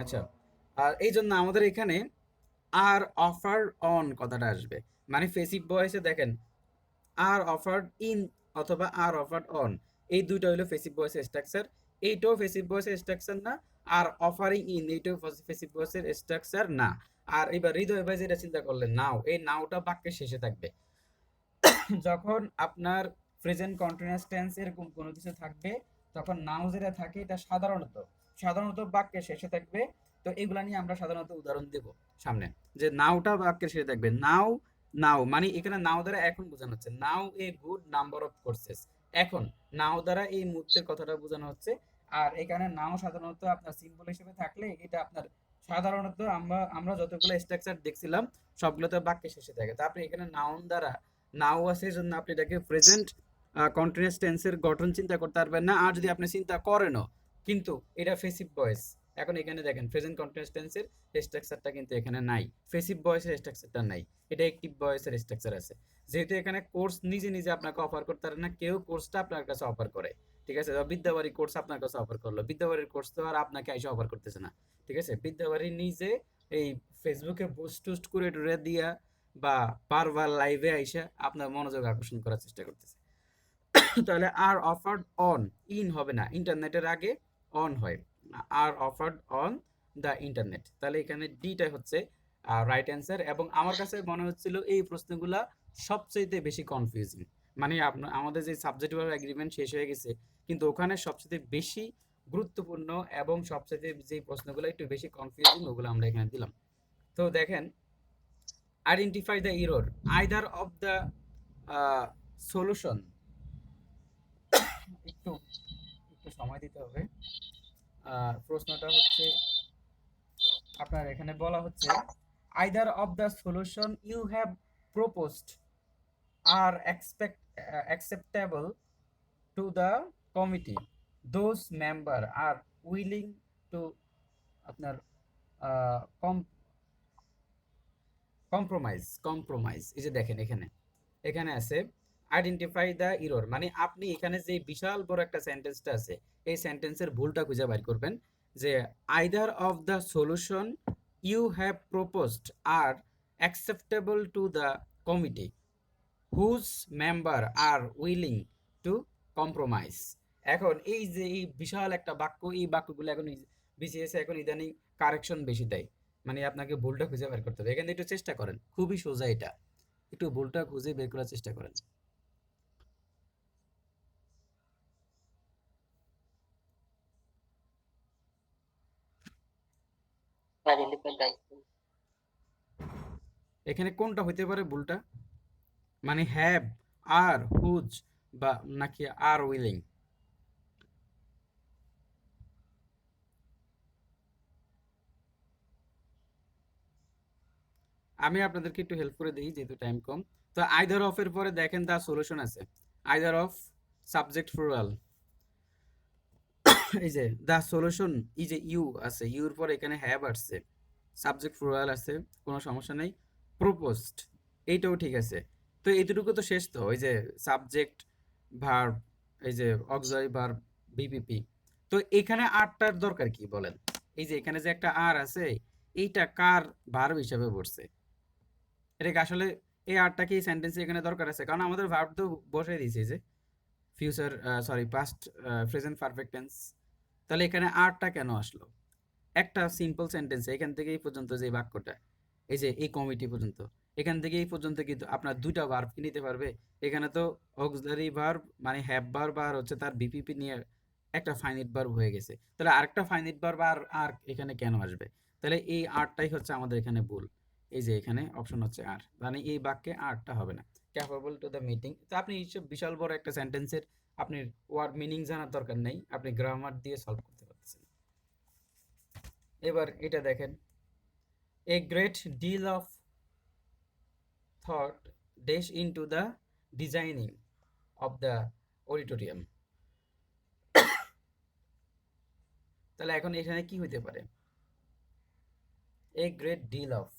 আচ্ছা, আর এই জন্য আমাদের এখানে আর অফার অন কথাটা আসবে। মানে ফেসিভ ভয়েসে দেখেন আর অফার্ড ইন অথবা আর অফার্ড অন, এই দুইটা হলো ফেসিভ ভয়েসের স্ট্রাকচার। এইটাও ফেসিভ ভয়েসের স্ট্রাকচার না, আর অফারিং ইন এইটাও ফেসিভ ভয়েসের স্ট্রাকচার না। আর এবার হৃদয় ভাই যেটা চিন্তা করলেন নাও, এই নাওটা বাক্যের শেষে থাকবে। যখন আপনার প্রেজেন্ট কন্টিনিউয়াস টেন্স এরকম কোনো কিছু থাকবে, তখন নাও যেটা থাকে এটা সাধারণত সাধারণত বাক্যের শেষে থাকবে। তো এগুলা নিয়ে আমরা সাধারণত উদাহরণ দেব সামনে, যে নাওটা বাক্যের শেষে থাকবে। নাও, নাও মানে এখানে নাও দ্বারা এখন বোঝানো হচ্ছে, now a good number of courses. এখন নাও দ্বারা এই মুহূর্তের কথাটা বোঝানো হচ্ছে। আর এখানে নাও সাধারণত আপনার সিম্বল হিসেবে থাকলে এটা আপনার সাধারণত আমরা আমরা যতগুলো স্ট্রাকচার দেখছিলাম সবগুলোতে বাক্যের শেষে থাকে। তো আপনি এখানে নাউন দ্বারা নাও আছে এই জন্য আপনি এটাকে প্রেজেন্ট কন্টিনিউয়াস টেন্সের গঠন চিন্তা করতে পারবেন না। আর যদি আপনি চিন্তা করেনও, কিন্তু এটা ফেসিভ ভয়েস। এখন এখানে দেখেন প্রেজেন্ট কন্টিনিউয়াস টেন্সের স্ট্রাকচারটা কিন্তু এখানে নাই, ফেসিভ ভয়েসের স্ট্রাকচারটা নাই, এটা অ্যাক্টিভ ভয়েসের স্ট্রাকচার আছে। যেহেতু এখানে কোর্স নিজে নিজে আপনাকে অফার করতে পারে না, কেউ কোর্সটা আপনার কাছে অফার করে। ঠিক আছে, বিদ্যাবাড়ি কোর্স আপনার কাছে অফার করলো, বিদ্যাবাড়ির কোর্স তো আর আপনাকে এসে অফার করতেছে না। ঠিক আছে, বিদ্যাবাড়ি নিজে এই ফেসবুকে পোস্ট টোস্ট করে টুরে দিয়া বা বারবার লাইভে আইসা আপনার মনোযোগ আকর্ষণ করার চেষ্টা করতেছে। তাহলে আর অফার্ড অন, ইন হবে না, ইন্টারনেটের আগে অন হয়। আর অফার্ড অন দ্য ইন্টারনেট, তাহলে এখানে ডিটা হচ্ছে রাইট অ্যান্সার। এবং আমার কাছে মনে হচ্ছিল এই প্রশ্নগুলা সবচেয়ে বেশি কনফিউজিং। মানে আমাদের যে সাবজেক্ট এগ্রিমেন্ট শেষ হয়ে গেছে, কিন্তু ওখানে সবচেয়ে বেশি গুরুত্বপূর্ণ এবং সবচেয়ে যে প্রশ্নগুলো একটু বেশি কনফিউজিং ওগুলো আমরা এখানে দিলাম। তো দেখেন, identify the error either of the solution. একটু একটু সময় দিতে হবে। প্রশ্নটা হচ্ছে আপনার এখানে বলা হচ্ছে either of the solution you have proposed are acceptable to the committee, those member are willing to আপনার কম্প্রোমাইজ। কম্প্রোমাইজ এই যে দেখেন এখানে এখানে আছে আইডেন্টিফাই দ্য ইরর, মানে আপনি এখানে যে বিশাল বড় একটা সেন্টেন্সটা আছে এই সেন্টেন্সের ভুলটা খুঁজে বের করবেন। যে either of the solution you have proposed are acceptable to the committee whose member are willing to compromise. এখন এই যে এই বিশাল একটা বাক্য, এই বাক্যগুলো এখন বিসিএস এখন ইদানিং কারেকশন বেশি দেয়। মানে আপনাকে ভুলটা খুঁজে বের করতে হবে, এখানে একটু চেষ্টা করেন, খুবই সোজা এটা, একটু ভুলটা খুঁজে বের করার চেষ্টা করেন। এখানে কোনটা হইতে পারে ভুলটা, মানে হ্যাভ, আর, হুজ, বা নাকি আর উইলিং? আমি আপনাদেরকে একটু হেল্প করে দিই যেহেতু টাইম কম। তো আইদার অফ এর পরে দেখেন দা সলিউশন আছে, আইদার অফ সাবজেক্ট প্লুরাল। এই যে দা সলিউশন, এই যে ইউ আছে, ইউর পরে এখানে হ্যাভ আসছে, সাবজেক্ট প্লুরাল আছে, কোনো সমস্যা নেই। প্রপোজড, এইটাও ঠিক আছে। তো এইটুকু তো শেষ, তো ওই যে সাবজেক্ট ভার্ব, এই যে অক্সিলারি ভার্ব, বিপিপি। তো এখানে আরটার দরকার কি বলেন? এই যে এখানে যে একটা আর আছে, এইটা কার ভার্ব হিসাবে পড়ছে? এটা কি আসলে এই আরটা কি সেন্টেন্সে এখানে দরকার আছে? কারণ আমাদের ভার্ব তো বসে দিয়েছে যে future, sorry past present perfect tense. তাহলে এখানে আরটা কেন আসলো? একটা সিম্পল সেন্টেন্স এখান থেকে এই পর্যন্ত যে বাক্যটা, এই যে এই কমিটি পর্যন্ত, এখান থেকে এই পর্যন্ত কিন্তু আপনার দুইটা ভার্ব কি নিতে পারবে? এখানে তো অক্সিলারি ভার্ব মানে হ্যাভ ভার্ব আর হচ্ছে তার বিপিপি নিয়ে একটা ফাইনাইট ভার্ব হয়ে গেছে। তাহলে আরেকটা ফাইনাইট ভার্ব আর আর এখানে কেন আসবে? তাহলে এই আরটাই হচ্ছে আমাদের এখানে ভুল। এই যে এখানে অপশন হচ্ছে আর, মানে এই বাক্যে আরটা হবে না। ক্যাপেবল টু দ্য মিটিং, তো আপনি এইসব বিশাল বড় একটা সেন্টেন্সের আপনি ওয়ার্ড মিনিং জানার দরকার নেই, আপনি গ্রামার দিয়ে সলভ করতে পারতেছেন। এবার এটা দেখেন, a great deal of thought dash into the designing of the auditorium। তাহলে এখন এখানে কি হইতে পারে? এ গ্রেট ডিল অফ,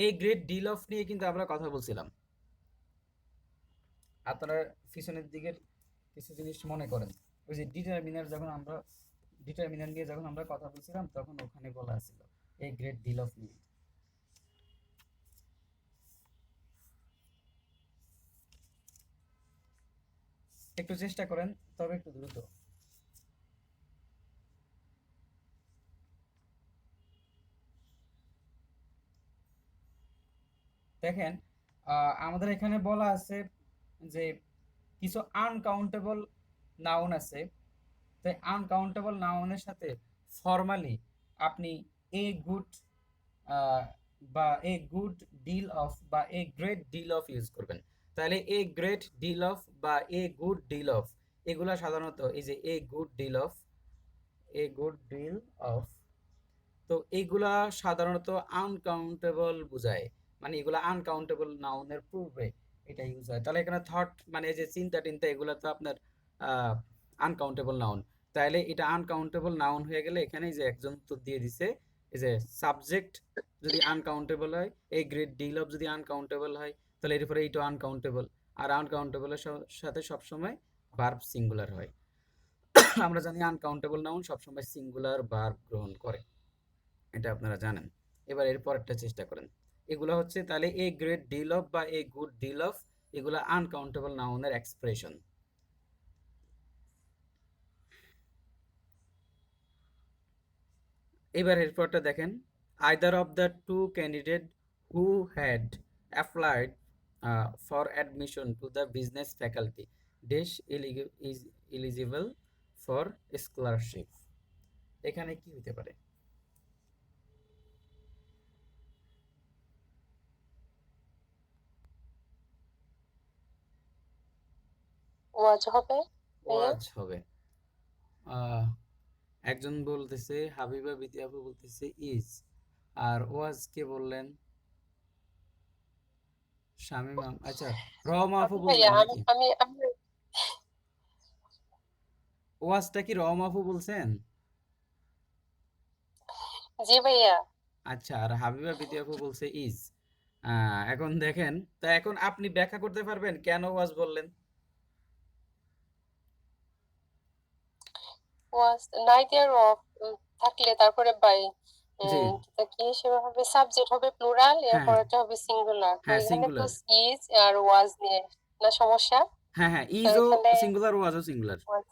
এই গ্রেট ডিল অফ নিয়ে কিন্তু আমরা কথা বলছিলাম। আপনারা পিছনের দিকের কিছু জিনিস মনে করেন, ওই যে ডিটারমিনার নিয়ে যখন আমরা কথা বলছিলাম তখন ওখানে বলা ছিল এই গ্রেট ডিল অফ নিয়ে। একটু চেষ্টা করেন, তবে একটু দ্রুত। দেখেন, আমাদের এখানে বলা আছে যে কিছু আনকাউন্টেবল নাউন আছে। তাই আনকাউন্টেবল নাউনের সাথে ফর্মালি আপনি এ গুড বা এ গুড ডিল অফ বা a great deal of use করবেন। তাহলে এ গ্রেট ডিল অফ বা এ গুড ডিল অফ, এগুলা সাধারণত এই যে a good deal of, a good deal of, তো এগুলা সাধারণত আনকাউন্টেবল বোঝায়, মানে এগুলা আনকাউন্টেবল নাউনের পূর্বে এটা ইউজ হয়। তাহলে এখানে থট মানে এই যে চিন্তা টিন্তা এগুলা তো আপনার আনকাউন্টেবল নাউন। তাহলে এটা আনকাউন্টেবল নাউন হয়ে গেলে এখানে যে একজন উত্তর দিয়ে দিছে, এই যে সাবজেক্ট যদি আনকাউন্টেবল হয়, এই গ্রেট ডিল অফ যদি আনকাউন্টেবল হয়, তাহলে এর পরে এইটা আনকাউন্টেবল। আর আনকাউন্টেবলের সাথে সবসময় ভার্ব সিঙ্গুলার হয়। আমরা জানি আনকাউন্টেবল নাউন সবসময় সিঙ্গুলার ভার্ব গ্রহণ করে, এটা আপনারা জানেন। এবার এর পরেরটা চেষ্টা করেন। এগুলো হচ্ছে তাহলে এ গ্রেট ডিল অফ বা এ গুড ডিল অফ, এগুলো আনকাউন্টেবল নাউনের এক্সপ্রেশন। এবার এরপরটা দেখেন, either of the two candidate who had applied for admission to the business faculty dash is eligible for scholarship. এখানে কি হতে পারে? ওয়াজ হবে ভাইয়া। ওয়াজ হবে। আহ, একজন বলতেছে হাবিবা বিথি আপু বলতেছে ইজ, আর ওয়াজ কে বললেন? শামীম আচ্ছা, রহমা আপু আমি ভাইয়া বললেন আমি নাকি? আমি আমি ওয়াজটা কি রহমা আপু বলছেন? জি ভাইয়া। আচ্ছা, আর হাবিবা বিথি আপু বলছে ইজ। এখন দেখেন, তা এখন আপনি ব্যাখ্যা করতে পারবেন কেন ওয়াজ বললেন? ওয়াজ নাই দেয়ার অফ থাকলে তারপরে বাই জি, কি হিসেবে হবে, সাবজেক্ট হবে প্লুরাল, হ্যাঁ হ্যাঁ এরপরটা হবে সিঙ্গুলার। তো হ্যাঁ, এখানে তো সিঙ্গুলার। ইজ আর ওয়াজ নিয়ে না সমস্যা। হ্যাঁ হ্যাঁ, তো ইজও এখানে সিঙ্গুলার ওয়াজও সিঙ্গুলার। was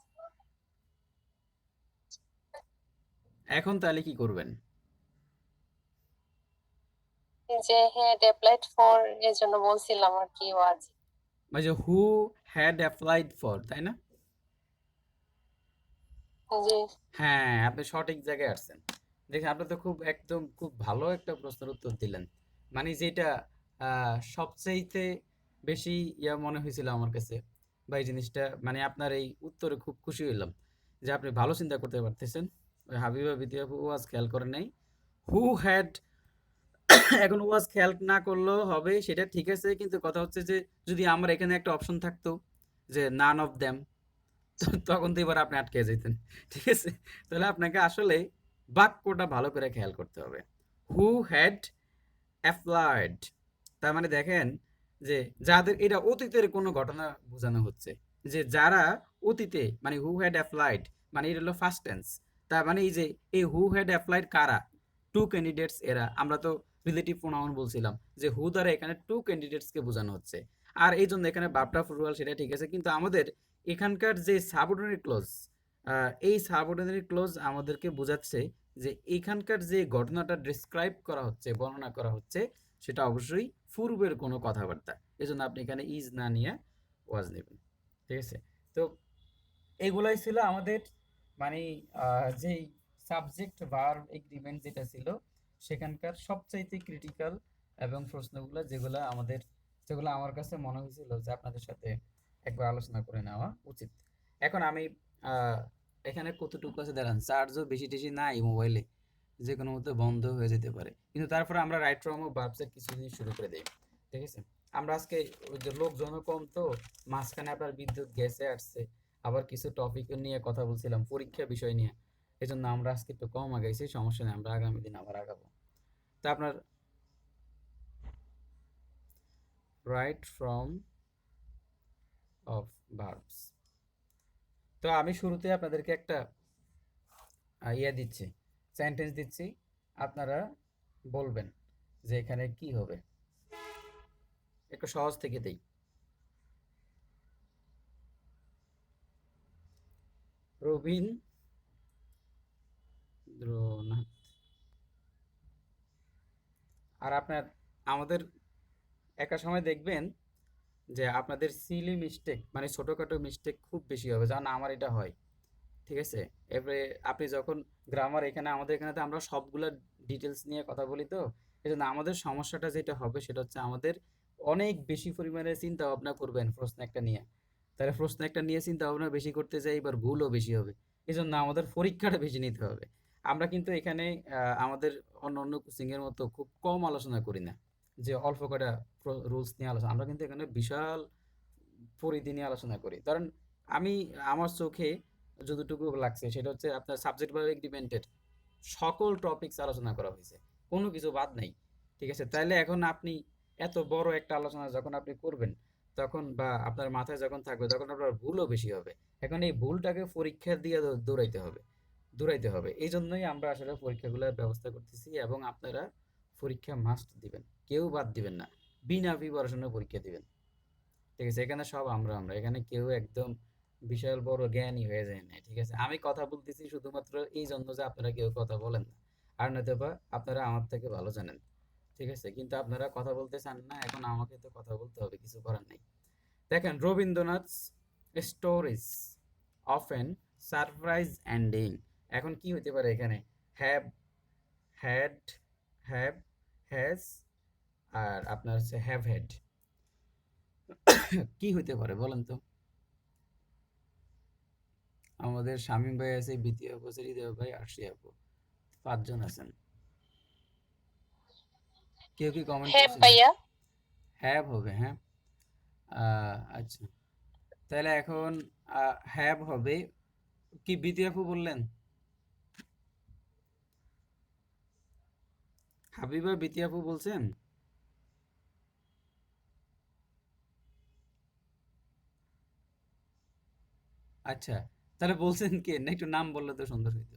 এখন তাহলে কি করবেন? যে হ্যাড অ্যাপ্লাইড ফর এর জন্য বলছিলাম আর কি ওয়াজ। ওই যে হু হ্যাড অ্যাপ্লাইড ফর, তাই না? জি হ্যাঁ, আপনি সঠিক জায়গায় আসছেন। দেখেন, আপনি তো খুব একদম খুব ভালো একটা প্রশ্নের উত্তর দিলেন। মানে যেটা সবচাইতে বেশি মনে হয়েছিল আমার কাছে, বা এই জিনিসটা মানে আপনার এই উত্তরে খুব খুশি হইলাম যে আপনি ভালো চিন্তা করতে পারতেছেন। ওই হাবিবা বিদ্যা আপু ওয়াজ খেয়াল করে নাই, হু হ্যাড। এখন ওয়াজ খেয়াল না করলেও হবে, সেটা ঠিক আছে, কিন্তু কথা হচ্ছে যে যদি আমার এখানে একটা অপশন থাকতো যে নান অফ দ্যাম, তখন তো এবার আপনি আটকে যেতেন। ঠিক আছে, তাহলে আপনাকে আসলে বাক্যটা ভালো করে খেয়াল করতে হবে। হু হ্যাড অ্যাপ্লাইড, তার মানে দেখেন যে যাদের, এটা অতীতের কোনো ঘটনা বোঝানো হচ্ছে, যে যারা অতীতে, মানে হু হ্যাড অ্যাপ্লাইড, মানে এটা হলো ফার্স্ট টেন্স। তার মানে এই যে এই হু হ্যাড অ্যাপ্লাইড কারা? টু ক্যান্ডিডেটস এরা। আমরা তো রিলেটিভ প্রোনাউন বলছিলাম যে হু দ্বারা এখানে টু ক্যান্ডিডেটসকে বোঝানো হচ্ছে। আর এই জন্য এখানে বাপটা ফুটবল, সেটা ঠিক আছে, কিন্তু আমাদের এখানকার যে সাবঅর্ডিনেট ক্লোজ, এই সাবঅর্ডিনেট ক্লোজ আমাদেরকে বোঝাচ্ছে যে এখানকার যে ঘটনাটা ডিসক্রাইব করা হচ্ছে, বর্ণনা করা হচ্ছে, সেটা অবশ্যই পূর্বের কোনো কথাবার্তা। এজন্য আপনি এখানে ইজ না নিয়ে ওয়াজ নেবেন। ঠিক আছে, তো এগুলাই ছিল আমাদের মানে যেই সাবজেক্ট ভার্ব এগ্রিমেন্ট যেটা ছিল সেখানকার সবচাইতে ক্রিটিক্যাল এবং প্রশ্নগুলো যেগুলো আমার কাছে মনে হয়েছিল যে আপনাদের সাথে একবার আলোচনা করে নেওয়া উচিত। এখন আমি আহ, এখানে কতটুকু আছে দাঁড়ান, চার্জও বেশি টেশি নাই মোবাইলে, যে কোনো মতো বন্ধ হয়ে যেতে পারে, কিন্তু তারপরে আমরা রাইট ফ্রম ও ভার্বসের কিছু জিনিস শুরু করে দিই। ঠিক আছে, আমরা আজকে ওই যে লোকজনও কম, তো মাঝখানে আপনার বিদ্যুৎ গেছে আসছে, আবার কিছু টপিক নিয়ে কথা বলছিলাম, পরীক্ষা বিষয় নিয়ে, এই জন্য আমরা আজকে একটু কম আগাইছি, সমস্যা নেই, আমরা আগামী দিন আবার আগাবো। তা আপনার রাইট ফ্রম অফ ভার্বস। তো আমি শুরুতে আপনাদেরকে একটা ইয়ে দিচ্ছি, সেন্টেন্স দিচ্ছি, আপনারা বলবেন যে এখানে কি হবে। একটু সহজ থেকে দেই। রবীন্দ্রনাথ। আর আপনার আমাদের একটা সময় দেখবেন যে আপনাদের সিলি মিস্টেক মানে ছোটোখাটো মিস্টেক খুব বেশি হবে, যেমন আমার এটা হয়। ঠিক আছে, এবারে আপনি যখন গ্রামার এখানে আমাদের এখানে তো আমরা সবগুলো ডিটেলস নিয়ে কথা বলি, তো এই জন্য আমাদের সমস্যাটা যেটা হবে সেটা হচ্ছে আমাদের অনেক বেশি পরিমাণে চিন্তা ভাবনা করবেন প্রশ্ন একটা নিয়ে। তাহলে প্রশ্ন একটা নিয়ে চিন্তা ভাবনা বেশি করতে যাই, এবার ভুলও বেশি হবে। এই জন্য আমাদের পরীক্ষাটা বেশি নিতে হবে। আমরা কিন্তু এখানে আমাদের অন্য অন্য কোচিংয়ের মতো খুব কম আলোচনা করি না, যে অল্প কটা রুলস নিয়ে আলোচনা। আমরা কিন্তু এখানে বিশাল পরিধি নিয়ে আলোচনা করি। কারণ আমি আমার চোখে যতটুকু লাগছে সেটা হচ্ছে আপনার সাবজেক্ট ভাবে ডিপেন্ডেড সকল টপিকস আলোচনা করা হয়েছে, কোনো কিছু বাদ নাই। ঠিক আছে, তাইলে এখন আপনি এত বড় একটা আলোচনা যখন আপনি করবেন তখন বা আপনার মাথায় যখন থাকবে তখন আপনার ভুলও বেশি হবে। এখন এই ভুলটাকে পরীক্ষা দিয়ে দৌড়াইতে হবে। এই জন্যই আমরা আসলে পরীক্ষাগুলোর ব্যবস্থা করতেছি, এবং আপনারা পরীক্ষা মাস্ট দিবেন, কেউ বাদ দিবেন না, বিনা প্রিপারেশনে পরীক্ষা দিবেন। ঠিক আছে, এখানে সব আমরা এখানে কেউ একদম বিশাল বড় জ্ঞানী হয়ে যায় না। ঠিক আছে, আমি কথা বলতেছি শুধুমাত্র এই জন্য যে আপনারা কেউ কথা বলেন না, আর নয়তো বা আপনারা আমার থেকে ভালো জানেন। ঠিক আছে, কিন্তু আপনারা কথা বলতে চান না, এখন আমাকে তো কথা বলতে হবে, কিছু করার নেই। দেখেন, Rabindranath stories often surprise ending. এখন কি হতে পারে এখানে? হ্যাভ, হ্যাড, হ্যাভ, হ্যাজ, আর আপনার হচ্ছে হ্যাভ হ্যাড। কি হইতে পারে বলেন তো? আমাদের শামীম ভাই আছে, বিতি আপু আছে, হৃদয় ভাই, আরশি আপু, 5 জন আছেন। কেউ কি কমেন্ট হ্যাঁ করছেন? ভাইয়া। হ্যাভ হবে, হ্যাঁ। আচ্ছা, তাহলে এখন হ্যাভ হবে। কি বিতি আপু বললেন? হাবিবা বিতি আপু বলছেন? আচ্ছা, তাহলে বলছেন কে না, একটু নাম বললে তো সুন্দর হইতো।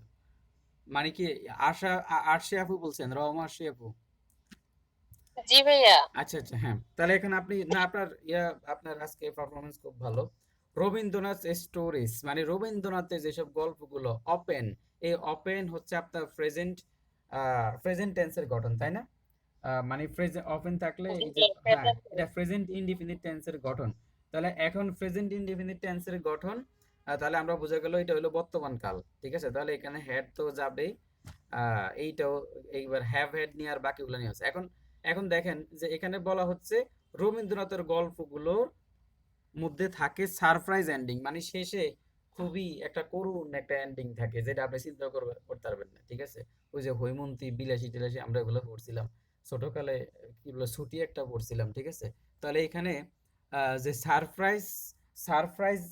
মানে কি আরশি আপু বলছেন, রহমা আরশি আপু? জি ভাইয়া। আচ্ছা আচ্ছা, হ্যাঁ, তাহলে এখন আপনি না আপনার আপনার আজকে পারফরমেন্স খুব ভালো। রবীন্দ্রনাথ স্টোরিজ মানে রবীন্দ্রনাথের যেসব গল্পগুলো ওপেন, এই ওপেন হচ্ছে আপনার প্রেজেন্ট টেন্সের গঠন, তাই না? মানে প্রেজেন্ট ওপেন থাকলে জি এই জি যে, হ্যাঁ, প্রেজেন্ট। এটা প্রেজেন্ট ইনডিফিনিট টেন্সের গঠন। তাহলে এখন প্রেজেন্ট ইনডিফিনিট টেন্সের গঠন, তাহলে আমরা বোঝা গেল এটা হলো বর্তমান কাল। ঠিক আছে, তাহলে এখানে হ্যাড তো যাবেই, এইটাও এইবার হ্যাভ হ্যাড নিয়ে আর বাকিগুলো নিয়ে আছে। এখন এখন দেখেন যে এখানে বলা হচ্ছে রবীন্দ্রনাথের গল্পগুলোর মধ্যে থাকে সারপ্রাইজ এন্ডিং, মানে শেষে খুবই একটা করুণ একটা এন্ডিং থাকে, যেটা আপনি চিন্তা করতে পারবেন না। ঠিক আছে, ওই যে হৈমন্তী বিলাসী টিলাসী আমরা এগুলো পড়ছিলাম ছোটকালে, কি বলে ছুটি একটা পড়ছিলাম। ঠিক আছে, তাহলে এখানে যে সারপ্রাইজ সারপ্রাইজ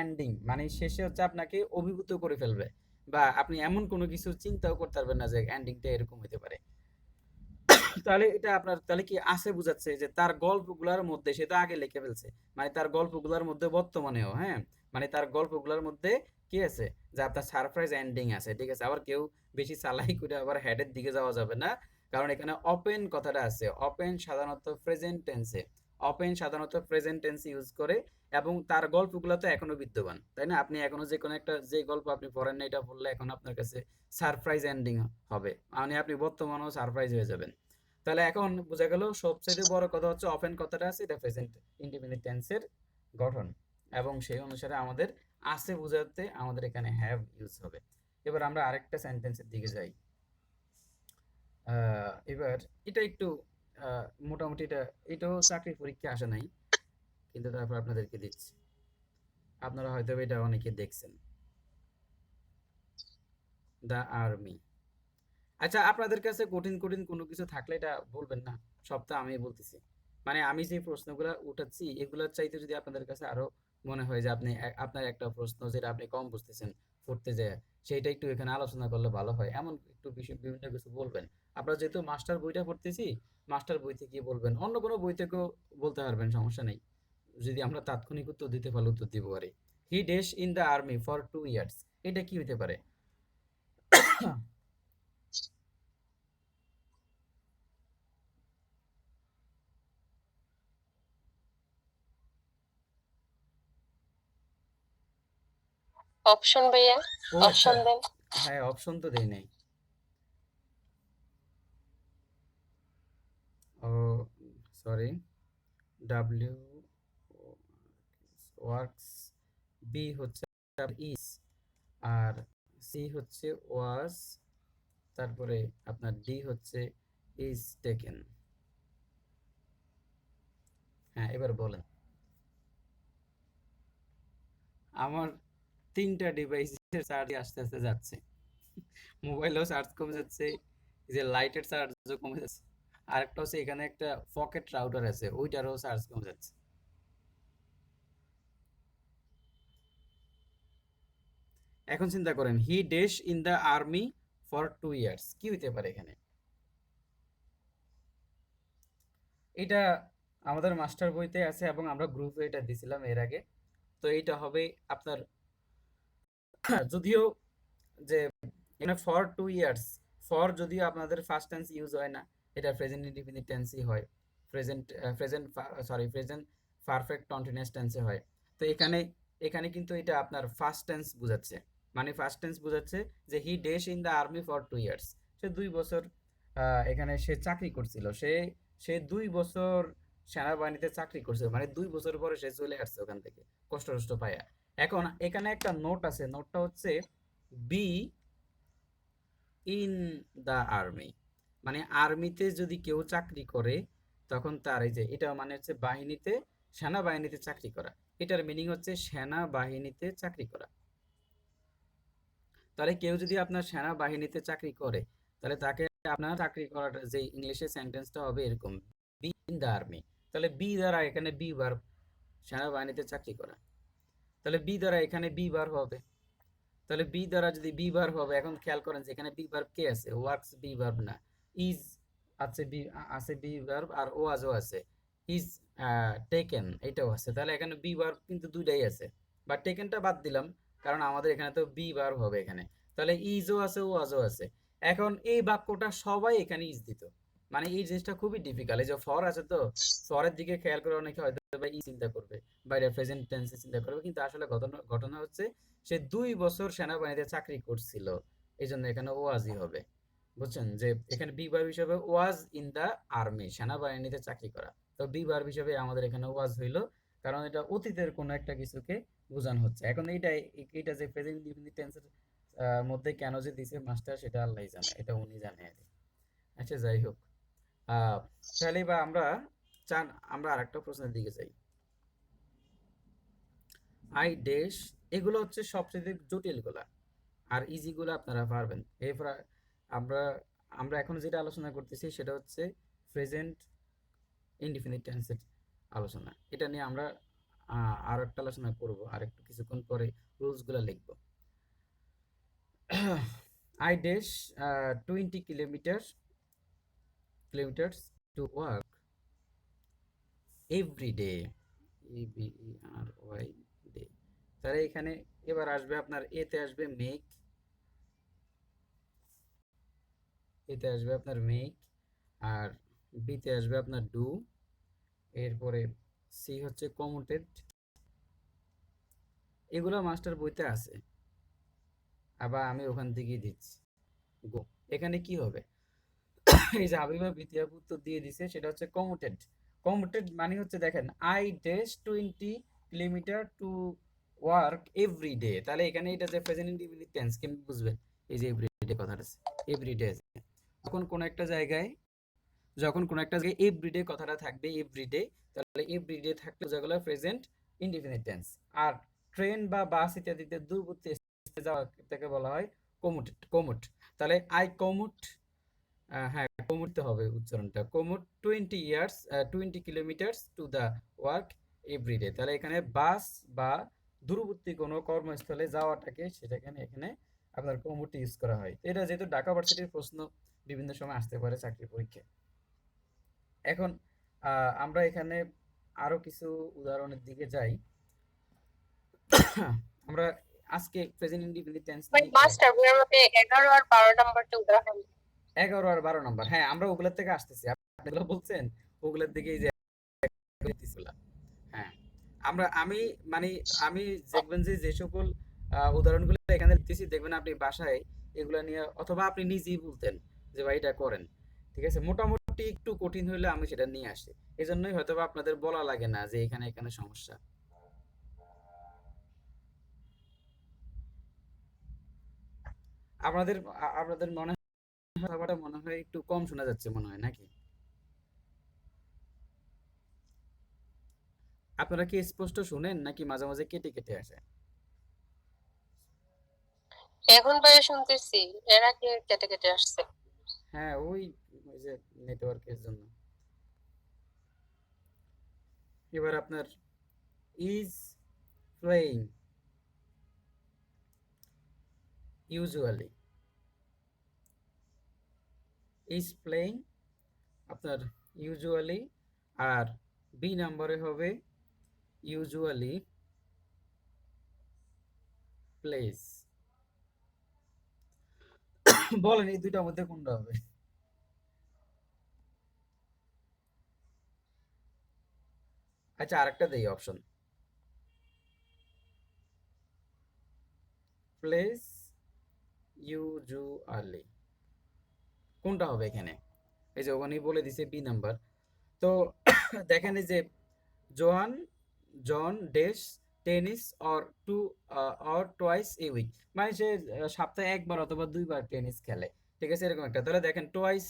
এন্ডিং মানে শেষে হচ্ছে আপনাকে অভিভূত করে ফেলবে, বা আপনি এমন কোনো কিছু চিন্তাও করতে পারবেন না যে এন্ডিংটা এরকম হতে পারে। তাহলে এটা আপনার তাহলে কি আছে বুঝাচ্ছে যে তার গল্পগুলোর মধ্যে সে তো আগে লিখে ফেলছে, মানে তার গল্পগুলোর মধ্যে বর্তমানেও, হ্যাঁ, মানে তার গল্পগুলোর মধ্যে কি আছে, যে আপনার সারপ্রাইজ এন্ডিং আছে। ঠিক আছে, আবার কেউ বেশি চালাই করে আবার হেডের দিকে যাওয়া যাবে না, কারণ এখানে ওপেন কথাটা আছে। ওপেন সাধারণত প্রেজেন্ট টেন্সে ইউজ করে, এবং তার গল্পগুলো তো এখনো বিদ্যমান, তাই না? আপনি এখনো যে কোনো একটা যে গল্প আপনি পড়েন না এটা বললে এখন আপনার কাছে সারপ্রাইজ এন্ডিং হবে, মানে আপনি বর্তমানেও সারপ্রাইজ হয়ে যাবেন। তাহলে এখন বোঝা গেল সবচেয়ে বড় কথা হচ্ছে অফেন কথাটা আছে, এটা প্রেজেন্ট ইনডিফিনিট টেন্সের গঠন, এবং সেই অনুসারে আমাদের আছে বোঝাতে আমাদের এখানে হ্যাভ ইউজ হবে। এবার আমরা আরেকটা সেন্টেন্সের দিকে যাই। এবার এটা একটু মোটামুটি এটাও চাকরি পরীক্ষা আসে নাই, কিন্তু তারপর আপনাদেরকে দিচ্ছি, আপনারা হয়তো এটা অনেকে দেখছেন। The army. আচ্ছা, আপনাদের কাছে কঠিন কঠিন কোনো কিছু থাকলে এটা বলবেন না, সবটা আমি বলতেছি। মানে আমি যে প্রশ্নগুলো উঠাচ্ছি এগুলোর চাইতে যদি আপনাদের কাছে আরো মনে হয় যে আপনি আপনার একটা প্রশ্ন যেটা আপনি কম বুঝতেছেন পড়তে যায়, সেইটা একটু এখানে আলোচনা করলে ভালো হয়, এমন একটু বিষয় বিভিন্ন কিছু বলবেন। আপনারা যেহেতু মাস্টার বইটা পড়তেছি, মাস্টার বই থেকে বলবেন, অন্য কোনো বই থেকেও বলতে পারবেন, সমস্যা নেই। যদি আমরা তাৎক্ষণিক উত্তর দিতে পারলে উত্তর দিব আরে। He dash in the army for 2 years, এটা কি হতে পারে? অপশন ভাইয়া, ও আচ্ছা, অপশন দেন। হ্যাঁ অপশন তো দেই নাই। ও সরি, ডাব্লিউ ওয়ার্কস, বি হচ্ছে ইজ, আর সি হচ্ছে ওয়াজ, তারপরে আপনার ডি হচ্ছে ইজ টেকেন। হ্যাঁ এবার বলেন। আমার 3টা ডিভাইসের চার্জ আস্তে আস্তে যাচ্ছে, মোবাইলেও চার্জ কমে যাচ্ছে, এই যে লাইটের চার্জও কমে যাচ্ছে, আরেকটা হচ্ছে এখানে একটা পকেট রাউটার আছে, ওইটারও চার্জ কমে যাচ্ছে। এখন চিন্তা করেন, he dash in the army for 2 years, কি হইতে পারে এখানে? এটা আমাদের মাস্টার বইতে আছে এবং আমরা গ্রুপে এটা দিছিলাম এর আগে। তো এইটা হবে আপনার যদিও যে এখানে ফর 2 ইয়ার্স, ফর যদিও আপনাদের ফার্স্ট টেন্স ইউজ হয় না, এটা প্রেজেন্ট ইনডিফিনিট টেন্সই হয়, present present sorry present perfect continuous টেন্সে হয়। তো এখানে এখানে কিন্তু এটা আপনার ফার্স্ট টেন্স বোঝাচ্ছে, মানে ফার্স্ট টেন্স বোঝাচ্ছে যে হি ডেশ in the army for 2 years, সে 2 বছর এখানে সে চাকরি করছিল, সে সে 2 বছর সেনাবাহিনীতে চাকরি করছিল, মানে 2 বছর পরে সে চলে আসছে ওখান থেকে কষ্ট কষ্ট পায়া। এখন এখানে একটা নোট আছে, নোটটা হচ্ছে বি ইন দ্য আর্মি, মানে আর্মিতে যদি কেউ চাকরি করে তখন তার এই যে এটা মানে হচ্ছে বাহিনীতে, সেনাবাহিনীতে চাকরি করা, এটার মিনিং হচ্ছে সেনাবাহিনীতে চাকরি করা। তাহলে কেউ যদি আপনার সেনাবাহিনীতে চাকরি করে, তাহলে তাকে আপনার চাকরি করার যে ইংলিশে সেন্টেন্সটা হবে এরকম, বি ইন দ্য আর্মি। তাহলে বি দ্বারা এখানে বি বার, সেনাবাহিনীতে চাকরি করা, তাহলে বি দ্বারা এখানে বি বার হবে। তাহলে বি দ্বারা যদি বি ভার্ব হবে, এখন খেয়াল করেন যে এখানে বি ভার্ব কে আছে, ওয়ার্কস বি ভার্ব না, ইজ আছে, বি আছে বি ভার্ব, আর ওয়াজও আছে, ইজ টেকেন এটাও আছে, তাহলে এখানে বি ভার্ব কিন্তু দুইটাই আছে, বাট টেকেনটা বাদ দিলাম কারণ আমাদের এখানে তো বি ভার্ব হবে এখানে। তাহলে ইজও আছে ওয়াজও আছে। এখন এই বাক্যটা সবাই এখানে ইজ দিত, মানে এই জিনিসটা খুবই ডিফিকাল্ট। এই যে ফর আছে, তো ফরের দিকে খেয়াল করে অনেকে হয়তো বা ই চিন্তা করবে বা এটা প্রেজেন্ট টেন্সে চিন্তা করবে, কিন্তু আসলে ঘটনা ঘটনা হচ্ছে সে 2 বছর সেনাবাহিনীতে চাকরি করছিল, এই জন্য এখানে ওয়াজই হবে। বুঝছেন যে এখানে বি ভার্ব হিসেবে ওয়াজ ইন দা আর্মি, সেনাবাহিনীতে চাকরি করা, তো বি ভার্ব হিসেবে আমাদের এখানে ওয়াজ হইলো, কারণ এটা অতীতের কোনো একটা কিছুকে বোঝানো হচ্ছে। এখন এইটা যে প্রেজেন্ট ইনডিফিনিট টেন্সের মধ্যে কেন যে দিছে মাস্টার, সেটা আল্লাহই জানে, এটা উনি জানে আর কি। আচ্ছা যাই হোক, আহ তাহলে বা আমরা চান আমরা আরেকটা প্রশ্নের দিকে যাই। আই ড্যাশ, এগুলো হচ্ছে সবচেয়ে জটিল গুলা, আর ইজি গুলো আপনারা পারবেন। এরপর আমরা আমরা এখন যেটা আলোচনা করতেছি সেটা হচ্ছে প্রেজেন্ট ইনডিফিনিট টেন্সের আলোচনা, এটা নিয়ে আমরা আর একটা আলোচনা করব আর একটু কিছুক্ষণ পরে, রুলস গুলা লিখব। I dash 20 kilometre to work every day, EVERY day. তাহলে এখানে এবার আসবে আপনার এতে আসবে মেক, এতে আসবে আপনার মেক, আর বিতে আসবে আপনার ডু, এরপরে সি হচ্ছে কমুটেড, এগুলো মাস্টার বইতে আছে, আবার আমি ওখান থেকেই দিচ্ছি। গো, এখানে কি হবে? এই যে হাবিবা বিতিয়া উত্তর দিয়ে দিছে, সেটা হচ্ছে কমুটেড। কমুটেড মানে হচ্ছে দেখেন, I dash 20 kilometre to work every day, তাহলে এখানে এটা যে প্রেজেন্ট ইনডিফিনিট টেন্স কেমন বুঝবেন? এই যে এভরিডে কথাটা আছে, এভরিডে আছে, যখন কোন একটা জায়গায়, যখন কোন একটা জায়গায় এভরিডে কথাটা থাকবে, এভরিডে, তাহলে এভরিডে থাকলে যেগুলো প্রেজেন্ট ইনডিফিনিট টেন্স। আর ট্রেন বা বাস ইত্যাদিতে দূরবর্তী স্থানে যাওয়া থেকে বলা হয় কমুটেড, কমুট। তাহলে আই কমুট, হ্যাঁ কমুট হবে উচ্চারণটা, commute 20 years 20 kilometre to the work everyday. তাহলে এখানে বাস বা দূরবর্তী কোনো কর্মস্থলে যাওয়াটাকে সেটাকে এখানে আপনার কোমরটি ইউজ করা হয়। এটা যেহেতু ঢাকা ভার্সিটির প্রশ্ন বিভিন্ন সময় আসতে পারে চাকরি পরীক্ষায়। এখন আমরা এখানে আরো কিছু উদাহরণের দিকে যাই। আমরা আজকে প্রেজেন্ট ইনডিফিনিট টেন্স ভাই নিয়ে মাস্টার আপনি আমাকে 11 আর 12 নাম্বারটা উদাহরণ 11 আর 12 নাম্বার, হ্যাঁ আমরা ওগুলোর থেকে আসতেছি। আপনি যেগুলো বলছেন ওগুলোর দিকেই যে দিতেছিলাম। হ্যাঁ, আমি মানে আমি দেখবেন যে যে সকল উদাহরণগুলো এখানে লিখতেছি, দেখবেন আপনি বাসায় এগুলো নিয়ে অথবা আপনি নিজেই বলতেন যে ভাই এটা করেন। ঠিক আছে, মোটামুটি একটু কঠিন হইলে আমি সেটা নিয়ে আসি। এজন্যই হয়তো বা আপনাদের বলা লাগে না যে এখানে এখানে সমস্যা। আপনাদের আপনাদের মনে হয় কথাটা মনে হয় একটু কম শোনা যাচ্ছে মনে হয় নাকি? আপনারা কি স্পষ্ট শুনেন নাকি মাঝে মাঝে কেটে কেটে আসে? এখন ভাই শুনতেছি, এর আগে কেটে কেটে আসছে। হ্যাঁ, ওই ওই যে নেটওয়ার্কের জন্য। এবার আপনার is playing usually, is playing আপনার ইউজুয়ালি, আর বি নাম্বারে হবে ইউজুয়ালি প্লেস। বলেন এই দুইটার মধ্যে কোনটা হবে? আচ্ছা, আরেকটা দেই অপশন, প্লেস ইউজুয়ালি, কোনটা হবে এখানে? এই যে ওখানেই বলে দিছে বি নাম্বার। তো দেখেন এই যে Joan John does tennis or two or twice a week, মানে সে সপ্তাহে একবার অথবা দুইবার টেনিস খেলে। ঠিক আছে, এরকম একটা। তাহলে দেখেন টোয়াইস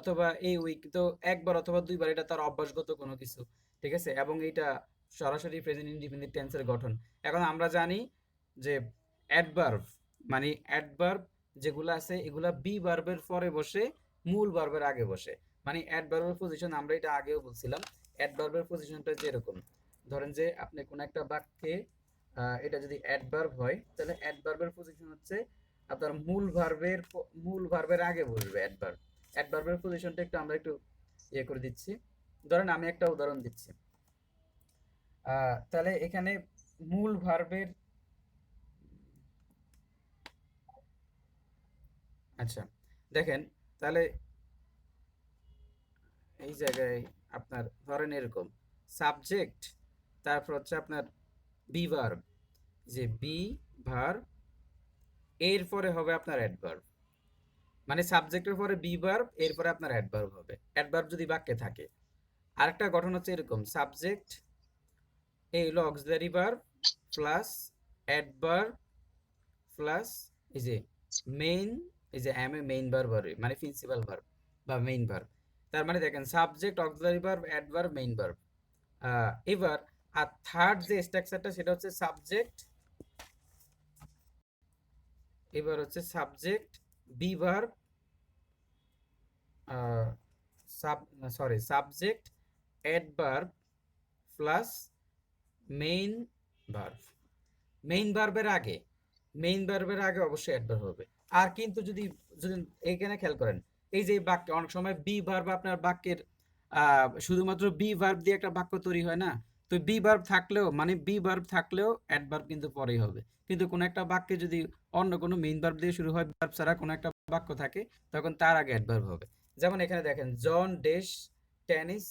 অথবা এ উইক, তো একবার অথবা দুইবার, এটা তার অভ্যাসগত কোনো কিছু। ঠিক আছে, এবং এটা সরাসরি প্রেজেন্ট ইনডিফিনিট টেন্সের গঠন। এখন আমরা জানি যে অ্যাডভার্ব, মানে অ্যাডভার্ব যেগুলো আছে এগুলা বি ভার্বের পরে বসে, মূল ভার্বের আগে বসে। মানে অ্যাডভার্বের পজিশন আমরা এটা আগেও বলছিলাম। অ্যাডভার্বের পজিশনটা যেরকম, ধরেন যে আপনি কোন একটা বাক্যে এটা যদি অ্যাডভার্ব হয় তাহলে অ্যাডভার্বের পজিশন হচ্ছে আপনার মূল ভার্বের আগে বসবে অ্যাডভার্ব। অ্যাডভার্বের পজিশনটা একটু আমরা একটু ইয়ে করে দিচ্ছি। ধরেন আমি একটা উদাহরণ দিচ্ছি। তাহলে এখানে মূল ভার্বের, আচ্ছা দেখেন, তাহলে এই জায়গায় আপনার ধরেন এরকম সাবজেক্ট, তারপর হচ্ছে আপনার বি ভার্ব, যে বি ভার্ব, এরপরে হবে আপনার অ্যাডভার্ব। মানে সাবজেক্টের পরে বি ভার্ব, এরপরে আপনার অ্যাডভার্ব হবে, অ্যাডভার্ব যদি বাক্যে থাকে। আরেকটা গঠন হচ্ছে এরকম, সাবজেক্ট এই হলো auxiliary verb plus adverb plus এই যে মেইন, এই যে এম এ মেইন ভার্ব হবে, মানে প্রিন্সিপাল ভার্ব বা মেইন ভার্ব। তার মানে দেখেন subject auxiliary verb adverb main verb. এবার আর থার্ড যে স্ট্রাকচারটা সেটা হচ্ছে সাবজেক্ট, এবার হচ্ছে subject be verb, subject adverb plus main verb. Main ভার্বের আগে অবশ্যই অ্যাডভার্ব হবে। আর কিন্তু যদি যদি এইখানে খেয়াল করেন, এই যে বাক্য অনেক সময় বি ভার্ব আপনার বাক্যের শুধুমাত্র বি ভার্ব দিয়ে একটা বাক্য তৈরি হয় না। তো বি ভার্ব থাকলেও, মানে বি ভার্ব থাকলেও অ্যাডভার্ব কিন্তু পরেই হবে। কিন্তু কোনো একটা বাক্যে যদি অন্য কোনো মেইন ভার্ব দিয়ে শুরু হয়, ভার্ব ছাড়া কোনো একটা বাক্য থাকে, তখন তার আগে অ্যাডভার্ব হবে। যেমন এখানে দেখেন জন ডেশ টেনিস